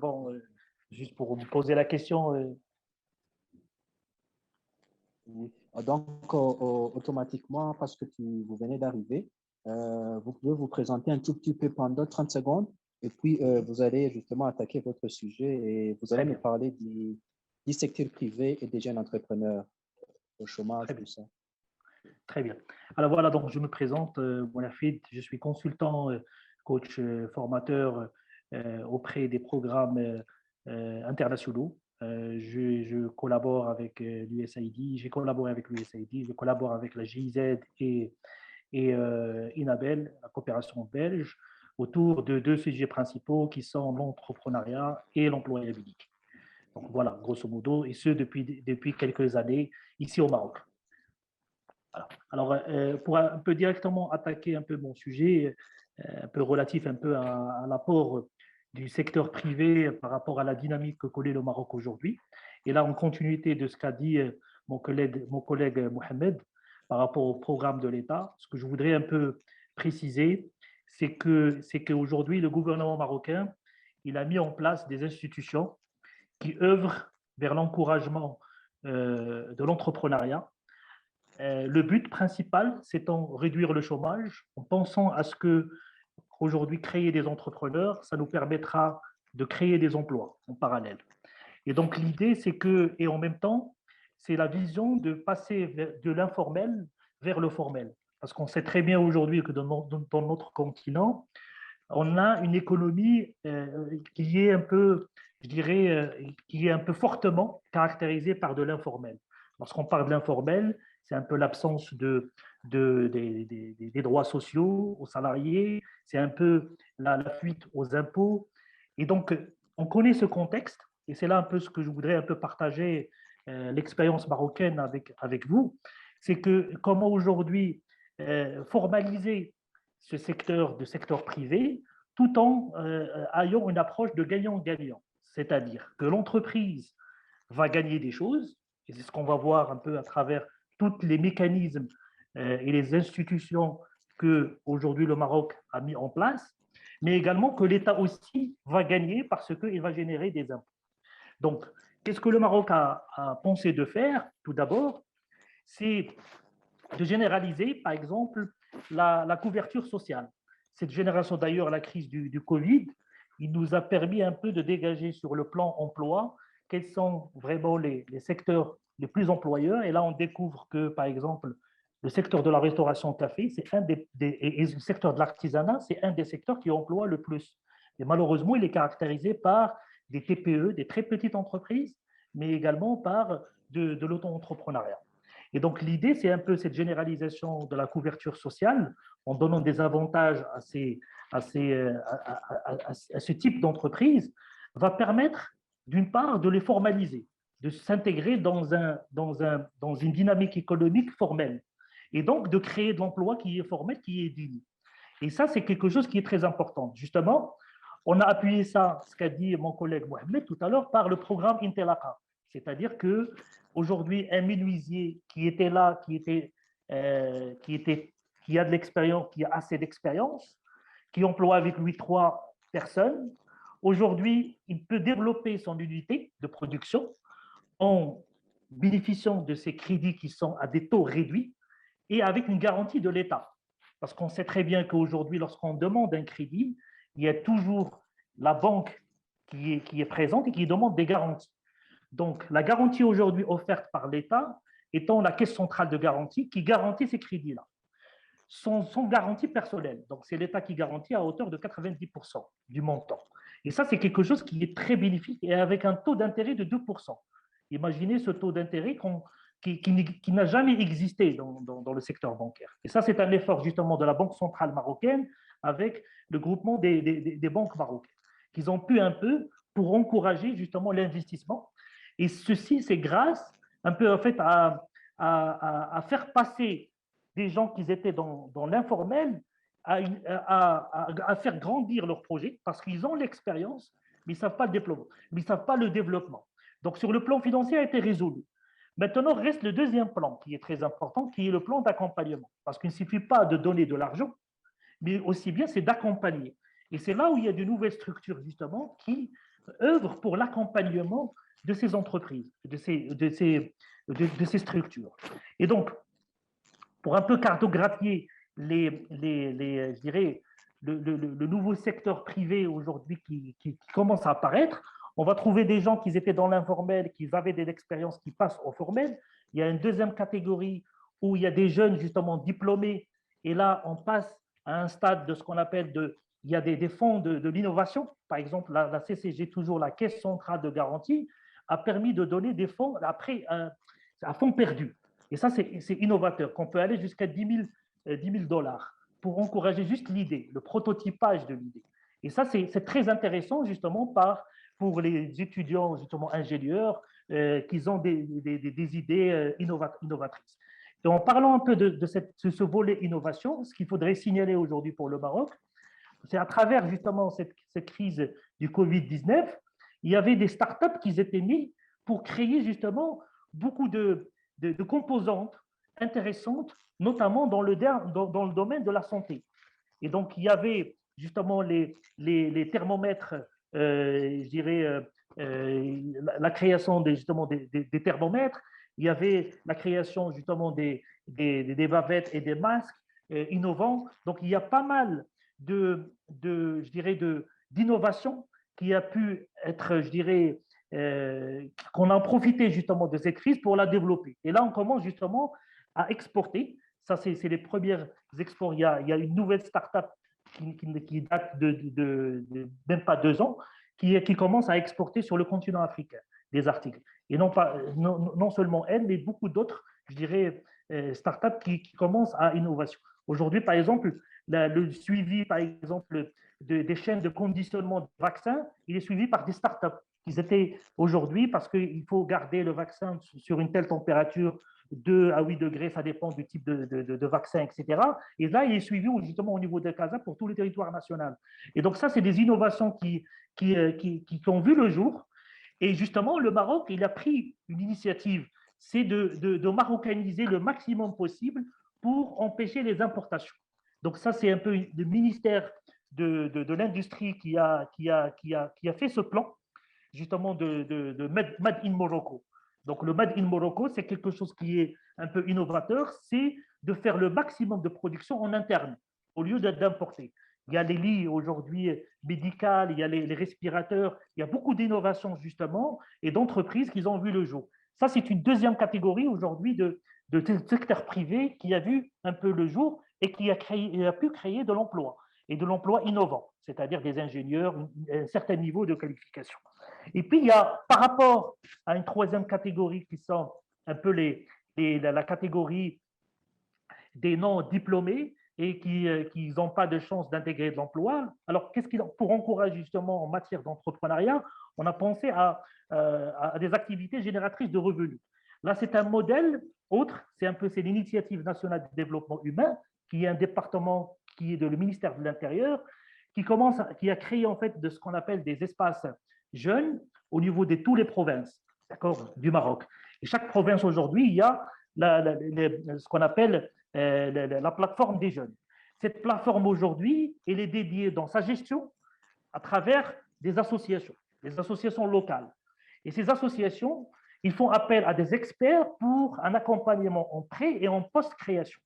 juste pour vous poser la question. Oui. Donc, automatiquement, parce que vous venez d'arriver, vous pouvez vous présenter un tout petit peu pendant 30 secondes et puis vous allez justement attaquer votre sujet et vous allez me parler du secteur privé et des jeunes entrepreneurs, au chômage, tout ça. Très bien. Alors voilà, donc je me présente, Moulafid, je suis consultant, coach, formateur auprès des programmes internationaux. Je collabore avec l'USAID, j'ai collaboré avec l'USAID, je collabore avec la GIZ et Inabel, la coopération belge, autour de deux sujets principaux qui sont l'entrepreneuriat et l'employabilité. Donc voilà, grosso modo, et ce depuis quelques années ici au Maroc. Voilà. Alors, pour un peu directement attaquer un peu mon sujet, un peu relatif un peu à l'apport du secteur privé par rapport à la dynamique que connaît le Maroc aujourd'hui. Et là, en continuité de ce qu'a dit mon collègue Mohamed par rapport au programme de l'État, ce que je voudrais un peu préciser, c'est qu'aujourd'hui, le gouvernement marocain, il a mis en place des institutions qui œuvrent vers l'encouragement de l'entrepreneuriat. Le but principal, c'est de réduire le chômage en pensant à ce que aujourd'hui créer des entrepreneurs, ça nous permettra de créer des emplois en parallèle. Et donc l'idée, c'est que, et en même temps, c'est la vision de passer de l'informel vers le formel. Parce qu'on sait très bien aujourd'hui que dans notre continent, on a une économie qui est un peu, je dirais, qui est un peu fortement caractérisée par de l'informel. Lorsqu'on parle de l'informel, c'est un peu l'absence des droits sociaux aux salariés, c'est un peu la fuite aux impôts. Et donc, on connaît ce contexte, et c'est là un peu ce que je voudrais un peu partager l'expérience marocaine avec vous, c'est que comment aujourd'hui formaliser ce secteur privé tout en ayant une approche de gagnant-gagnant. C'est-à-dire que l'entreprise va gagner des choses, et c'est ce qu'on va voir un peu à travers tous les mécanismes et les institutions que aujourd'hui le Maroc a mis en place, mais également que l'État aussi va gagner parce qu'il va générer des impôts. Donc, qu'est-ce que le Maroc a pensé de faire? Tout d'abord, c'est de généraliser, par exemple, la couverture sociale. Cette génération, d'ailleurs, la crise du Covid, il nous a permis un peu de dégager sur le plan emploi quels sont vraiment les secteurs les plus employeurs. Et là, on découvre que, par exemple, le secteur de la restauration-café, c'est et le secteur de l'artisanat, c'est un des secteurs qui emploie le plus. Et malheureusement, il est caractérisé par des TPE, des très petites entreprises, mais également par de l'auto-entrepreneuriat. Et donc, l'idée, c'est un peu cette généralisation de la couverture sociale en donnant des avantages à ce type d'entreprise va permettre, d'une part, de les formaliser, de s'intégrer dans une dynamique économique formelle et donc de créer de l'emploi qui est formel, qui est digne. Et ça, c'est quelque chose qui est très important. Justement, on a appuyé ça, ce qu'a dit mon collègue Mohamed tout à l'heure, par le programme Intelaqa. C'est-à-dire qu'aujourd'hui, un menuisier qui était là, qui a de l'expérience, qui a assez d'expérience, qui emploie avec lui 3 personnes, aujourd'hui, il peut développer son unité de production en bénéficiant de ces crédits qui sont à des taux réduits et avec une garantie de l'État. Parce qu'on sait très bien qu'aujourd'hui, lorsqu'on demande un crédit, il y a toujours la banque qui est présente et qui demande des garanties. Donc, la garantie aujourd'hui offerte par l'État étant la Caisse centrale de garantie qui garantit ces crédits-là. Sont garanties personnelles. Donc, c'est l'État qui garantit à hauteur de 90% du montant. Et ça, c'est quelque chose qui est très bénéfique et avec un taux d'intérêt de 2%. Imaginez ce taux d'intérêt qui n'a jamais existé dans le secteur bancaire. Et ça, c'est un effort justement de la Banque centrale marocaine avec le groupement des banques marocaines, qu'ils ont pu un peu pour encourager justement l'investissement. Et ceci, c'est grâce un peu en fait à faire passer des gens qui étaient dans l'informel à faire grandir leur projet parce qu'ils ont l'expérience, mais ils ne savent pas le développement. Mais ils savent pas le développement. Donc, sur le plan financier, a été résolu. Maintenant, reste le deuxième plan qui est très important, qui est le plan d'accompagnement. Parce qu'il ne suffit pas de donner de l'argent, mais aussi bien c'est d'accompagner. Et c'est là où il y a de nouvelles structures, justement, qui œuvrent pour l'accompagnement de ces entreprises, de ces structures. Et donc, pour un peu cartographier je dirais, le nouveau secteur privé aujourd'hui qui commence à apparaître, on va trouver des gens qui étaient dans l'informel, qui avaient de l'expérience, qui passent au formel. Il y a une deuxième catégorie où il y a des jeunes justement diplômés, et là, on passe à un stade de ce qu'on appelle il y a des fonds de l'innovation. Par exemple, la CCG, toujours la Caisse centrale de garantie, a permis de donner des fonds après à fonds perdus. Et ça, c'est innovateur, qu'on peut aller jusqu'à 10 000 dollars pour encourager juste l'idée, le prototypage de l'idée. Et ça, c'est très intéressant justement pour les étudiants justement ingénieurs qui ont des idées innovatrices. Et en parlant un peu de ce volet innovation, ce qu'il faudrait signaler aujourd'hui pour le Maroc, c'est à travers justement cette crise du Covid-19, il y avait des startups qui étaient mises pour créer justement beaucoup de composantes intéressantes, notamment dans le domaine de la santé. Et donc, il y avait justement les thermomètres, je dirais, la création justement des thermomètres, il y avait la création justement des bavettes et des masques innovants. Donc, il y a pas mal je dirais, d'innovation qui a pu être, je dirais, qu'on a profité justement de cette crise pour la développer. Et là, on commence justement à exporter. Ça, c'est les premières exports. Il y a une nouvelle start-up qui date de même pas 2 ans, qui commence à exporter sur le continent africain des articles. Et non seulement elle, mais beaucoup d'autres, je dirais, start-up qui commencent à innovation. Aujourd'hui, par exemple, le suivi, par exemple, des chaînes de conditionnement de vaccins, il est suivi par des start-up. Ils étaient aujourd'hui, parce qu'il faut garder le vaccin sur une telle température, 2 à 8 degrés, ça dépend du type de vaccin, etc. Et là, il est suivi justement au niveau de CASA pour tout le territoire national. Et donc ça, c'est des innovations qui ont vu le jour. Et justement, le Maroc, il a pris une initiative, c'est de marocainiser le maximum possible pour empêcher les importations. Donc ça, c'est un peu le ministère de l'Industrie qui a fait ce plan, justement, de Made in Morocco. Donc le Made in Morocco, c'est quelque chose qui est un peu innovateur, c'est de faire le maximum de production en interne, au lieu d'importer. il y a les lits aujourd'hui médicaux, il y a les respirateurs, il y a beaucoup d'innovations justement et d'entreprises qui ont vu le jour. Ça, c'est une deuxième catégorie aujourd'hui de secteur privé qui a vu un peu le jour et qui a pu créer de l'emploi et de l'emploi innovant, c'est-à-dire des ingénieurs, un certain niveau de qualification. Et puis, il y a par rapport à une troisième catégorie qui sont un peu la catégorie des non-diplômés et qui n'ont pas de chance d'intégrer de l'emploi. Alors, pour encourager justement en matière d'entrepreneuriat, on a pensé à des activités génératrices de revenus. Là, c'est un modèle autre, c'est l'initiative nationale de développement humain, qui est un département qui est le ministère de l'Intérieur, qui a créé en fait de ce qu'on appelle des espaces jeunes au niveau de toutes les provinces, d'accord, du Maroc. Et chaque province aujourd'hui, il y a ce qu'on appelle la plateforme des jeunes. Cette plateforme aujourd'hui, elle est dédiée dans sa gestion à travers des associations locales. Et ces associations, ils font appel à des experts pour un accompagnement en pré- et en post-création,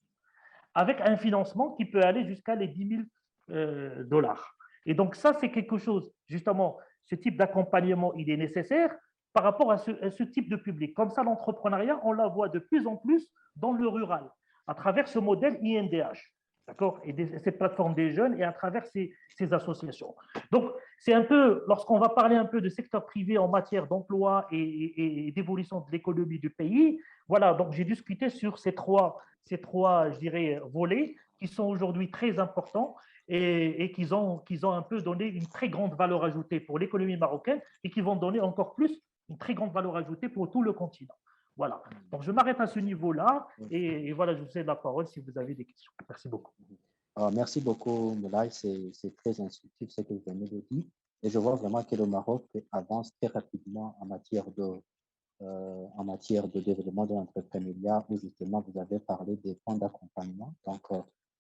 avec un financement qui peut aller jusqu'à les 10 000 dollars. Et donc ça, c'est quelque chose, justement, ce type d'accompagnement, il est nécessaire par rapport à ce type de public. Comme ça, l'entrepreneuriat, on la voit de plus en plus dans le rural, à travers ce modèle INDH, d'accord, et cette plateforme des jeunes et à travers ces associations. Donc, c'est un peu, lorsqu'on va parler un peu de secteur privé en matière d'emploi et d'évolution de l'économie du pays, voilà, donc j'ai discuté sur ces trois, je dirais, volets qui sont aujourd'hui très importants et qui ont un peu donné une très grande valeur ajoutée pour l'économie marocaine et qui vont donner encore plus une très grande valeur ajoutée pour tout le continent. Voilà. Donc, je m'arrête à ce niveau-là et voilà, je vous cède la parole si vous avez des questions. Merci beaucoup. Alors, merci beaucoup, Moulay. C'est très instructif ce que vous venez de dire. Et je vois vraiment que le Maroc avance très rapidement en matière de développement de l'entrepreneuriat, où justement vous avez parlé des fonds d'accompagnement. Donc,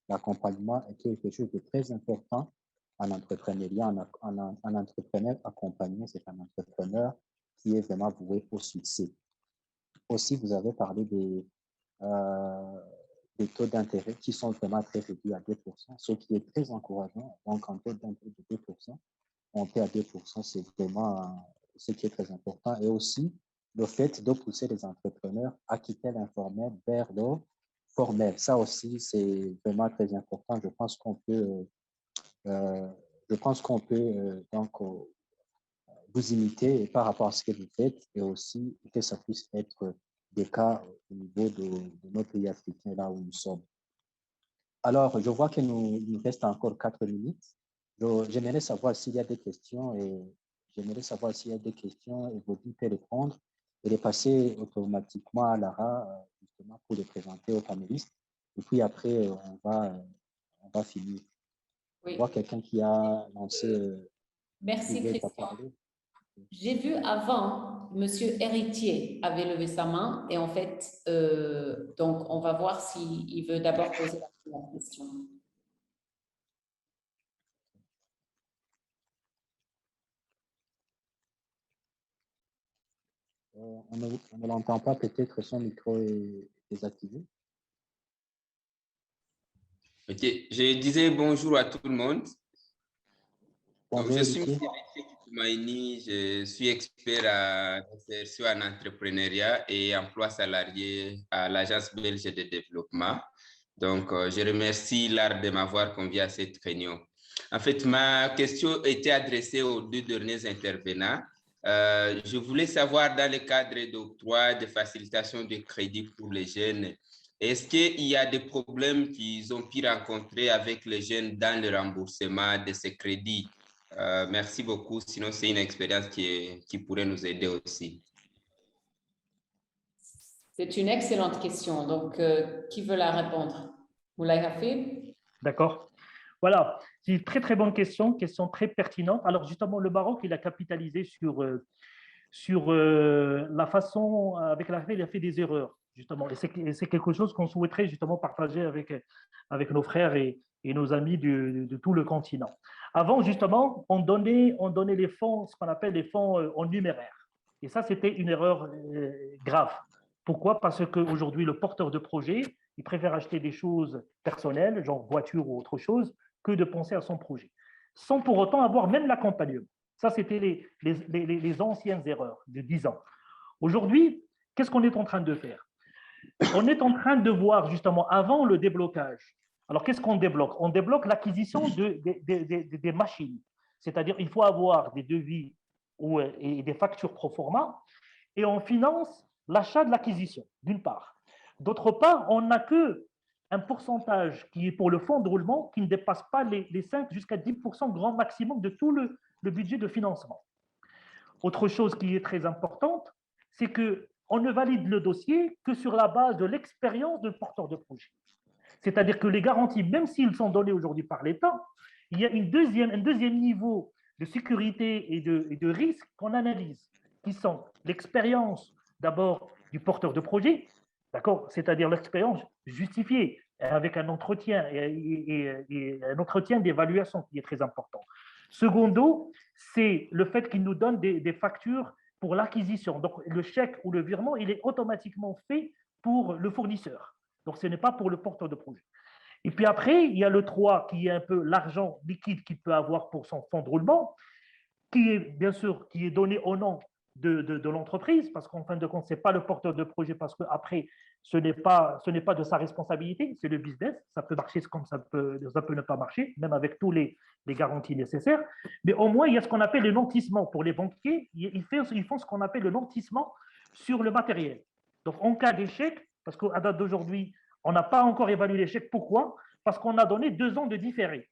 l'accompagnement est quelque chose de très important en entrepreneuriat. Un entrepreneur accompagné, c'est un entrepreneur qui est vraiment voué au succès. Aussi, vous avez parlé des taux d'intérêt qui sont vraiment très réduits à 2%, ce qui est très encourageant. Donc, en taux d'intérêt de 2%, monter à 2%, c'est vraiment ce qui est très important. Et aussi, le fait de pousser les entrepreneurs à quitter l'informel vers le formel. Ça aussi, c'est vraiment très important. Je pense qu'on peut, donc vous imiter par rapport à ce que vous faites et aussi que ça puisse être des cas au niveau de nos pays africains, là où nous sommes. Alors, je vois qu'il nous reste encore 4 minutes. J'aimerais savoir s'il y a des questions et Vaudi peut répondre et les passer automatiquement à Lara, justement, pour les présenter aux panélistes. Et puis après, on va finir. Oui. Je vois quelqu'un qui a lancé. Merci, Christian. J'ai vu avant, Monsieur Héritier avait levé sa main et en fait, donc on va voir s'il veut d'abord poser la première question. On ne l'entend pas, peut-être son micro est désactivé. Ok, je disais bonjour à tout le monde. Bonjour, donc, je suis M. Koumaini, je suis expert en insertion en entrepreneuriat et emploi salarié à l'Agence belge de développement. Donc, je remercie l'ARD de m'avoir convié à cette réunion. En fait, ma question était adressée aux deux derniers intervenants. Je voulais savoir, dans le cadre d'octroi de facilitation de crédit pour les jeunes, est-ce qu'il y a des problèmes qu'ils ont pu rencontrer avec les jeunes dans le remboursement de ces crédits? Merci beaucoup. Sinon, c'est une expérience qui pourrait nous aider aussi. C'est une excellente question. Donc, qui veut la répondre? Moulay Hafid? D'accord. Voilà, c'est une très très bonne question très pertinente. Alors justement, le Maroc, il a capitalisé sur la façon avec laquelle il a fait des erreurs, justement. Et c'est quelque chose qu'on souhaiterait justement partager avec nos frères et nos amis de tout le continent. Avant, justement, on donnait les fonds, ce qu'on appelle les fonds en numéraire. Et ça, c'était une erreur grave. Pourquoi? Parce qu'aujourd'hui, le porteur de projet, il préfère acheter des choses personnelles, genre voiture ou autre chose, que de penser à son projet, sans pour autant avoir même l'accompagnement. Ça, c'était les anciennes erreurs de 10 ans. Aujourd'hui, qu'est-ce qu'on est en train de faire? On est en train de voir justement avant le déblocage. Alors, qu'est-ce qu'on débloque? On débloque l'acquisition des machines. C'est-à-dire, il faut avoir des devis et des factures pro forma et on finance l'achat de l'acquisition, d'une part. D'autre part, on n'a qu'un pourcentage qui est pour le fonds de roulement qui ne dépasse pas les 5 jusqu'à 10% grand maximum de tout le budget de financement. Autre chose qui est très importante, c'est qu'on ne valide le dossier que sur la base de l'expérience de porteur de projet. C'est-à-dire que les garanties, même s'ils sont donnés aujourd'hui par l'État, il y a un deuxième niveau de sécurité et de risque qu'on analyse, qui sont l'expérience d'abord du porteur de projet, d'accord, c'est-à-dire l'expérience justifiée avec un entretien et un entretien d'évaluation qui est très important. Secondo, c'est le fait qu'il nous donne des factures pour l'acquisition. Donc, le chèque ou le virement, il est automatiquement fait pour le fournisseur. Donc, ce n'est pas pour le porteur de projet. Et puis après, il y a le 3 qui est un peu l'argent liquide qu'il peut avoir pour son fonds de roulement, qui est bien sûr qui est donné au nom de l'entreprise, parce qu'en fin de compte, ce n'est pas le porteur de projet, parce qu'après, ce n'est pas de sa responsabilité, c'est le business. Ça peut marcher comme ça peut ne pas marcher, même avec tous les garanties nécessaires. Mais au moins, il y a ce qu'on appelle le nantissement. Pour les banquiers, ils font ce qu'on appelle le nantissement sur le matériel. Donc, en cas d'échec, parce qu'à date d'aujourd'hui, on n'a pas encore évalué l'échec. Pourquoi? Parce qu'on a donné 2 ans de différé.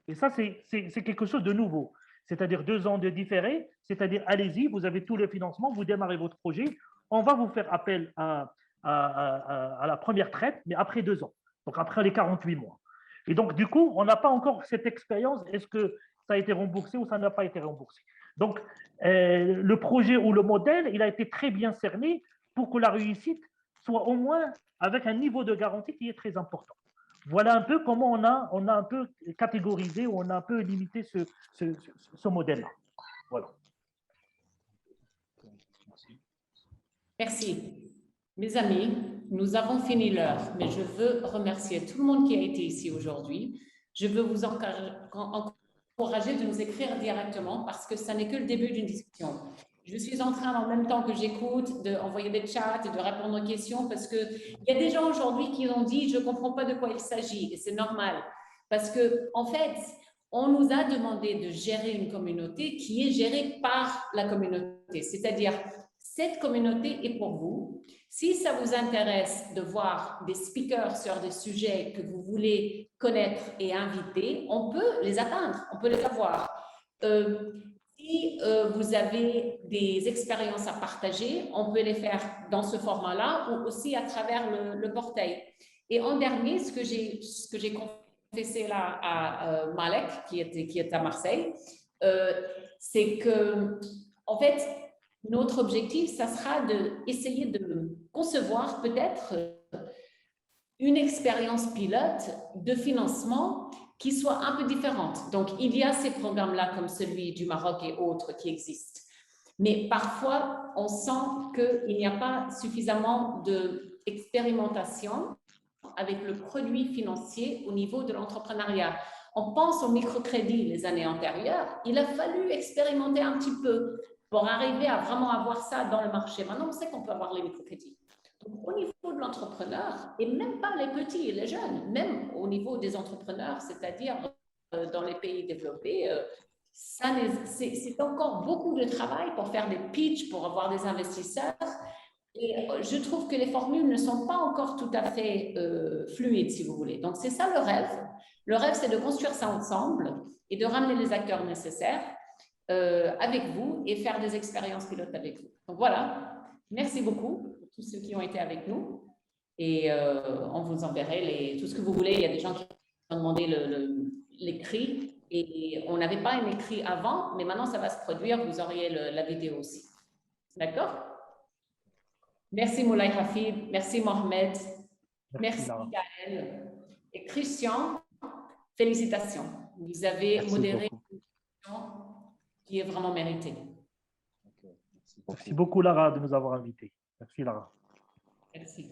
Et ça, c'est quelque chose de nouveau. C'est-à-dire 2 ans de différé, c'est-à-dire allez-y, vous avez tous les financements, vous démarrez votre projet, on va vous faire appel à la première traite, mais après 2 ans, donc après les 48 mois. Et donc, du coup, on n'a pas encore cette expérience, est-ce que ça a été remboursé ou ça n'a pas été remboursé. Donc, le projet ou le modèle, il a été très bien cerné pour que la réussite soit au moins avec un niveau de garantie qui est très important. Voilà un peu comment on a un peu catégorisé ou on a un peu limité ce modèle-là. Voilà. Merci. Mes amis, nous avons fini l'heure, mais je veux remercier tout le monde qui a été ici aujourd'hui. Je veux vous encourager de nous écrire directement parce que ça n'est que le début d'une discussion. Je suis en train, en même temps que j'écoute, d'envoyer des chats et de répondre aux questions parce qu'il y a des gens aujourd'hui qui ont dit « je ne comprends pas de quoi il s'agit » et c'est normal. Parce qu'en fait, on nous a demandé de gérer une communauté qui est gérée par la communauté. C'est-à-dire, cette communauté est pour vous. Si ça vous intéresse de voir des speakers sur des sujets que vous voulez connaître et inviter, on peut les atteindre, on peut les avoir. Si vous avez des expériences à partager, on peut les faire dans ce format-là ou aussi à travers le portail. Et en dernier, ce que j'ai confessé là à Malek, qui est à Marseille, c'est que, en fait, notre objectif, ça sera d'essayer de concevoir peut-être une expérience pilote de financement qui soit un peu différente. Donc, il y a ces programmes-là comme celui du Maroc et autres qui existent. Mais parfois, on sent qu'il n'y a pas suffisamment d'expérimentation avec le produit financier au niveau de l'entrepreneuriat. On pense au microcrédit les années antérieures. Il a fallu expérimenter un petit peu pour arriver à vraiment avoir ça dans le marché. Maintenant, on sait qu'on peut avoir les microcrédits. Donc, au niveau de l'entrepreneur, et même pas les petits et les jeunes, même au niveau des entrepreneurs, c'est-à-dire dans les pays développés, c'est encore beaucoup de travail pour faire des pitchs, pour avoir des investisseurs. Et je trouve que les formules ne sont pas encore tout à fait fluides, si vous voulez. Donc, c'est ça le rêve. Le rêve, c'est de construire ça ensemble et de ramener les acteurs nécessaires avec vous et faire des expériences pilotes avec vous. Donc, voilà. Merci beaucoup pour tous ceux qui ont été avec nous. Et on vous enverrait tout ce que vous voulez. Il y a des gens qui ont demandé l'écrit. Et on n'avait pas un écrit avant, mais maintenant, ça va se produire. Vous auriez la vidéo aussi. D'accord? Merci Moulay Hafid, merci Mohamed, merci Gaël et Christian, félicitations. Vous avez modéré une discussion qui est vraiment méritée. Merci beaucoup Lara de nous avoir invités. Merci Lara. Merci.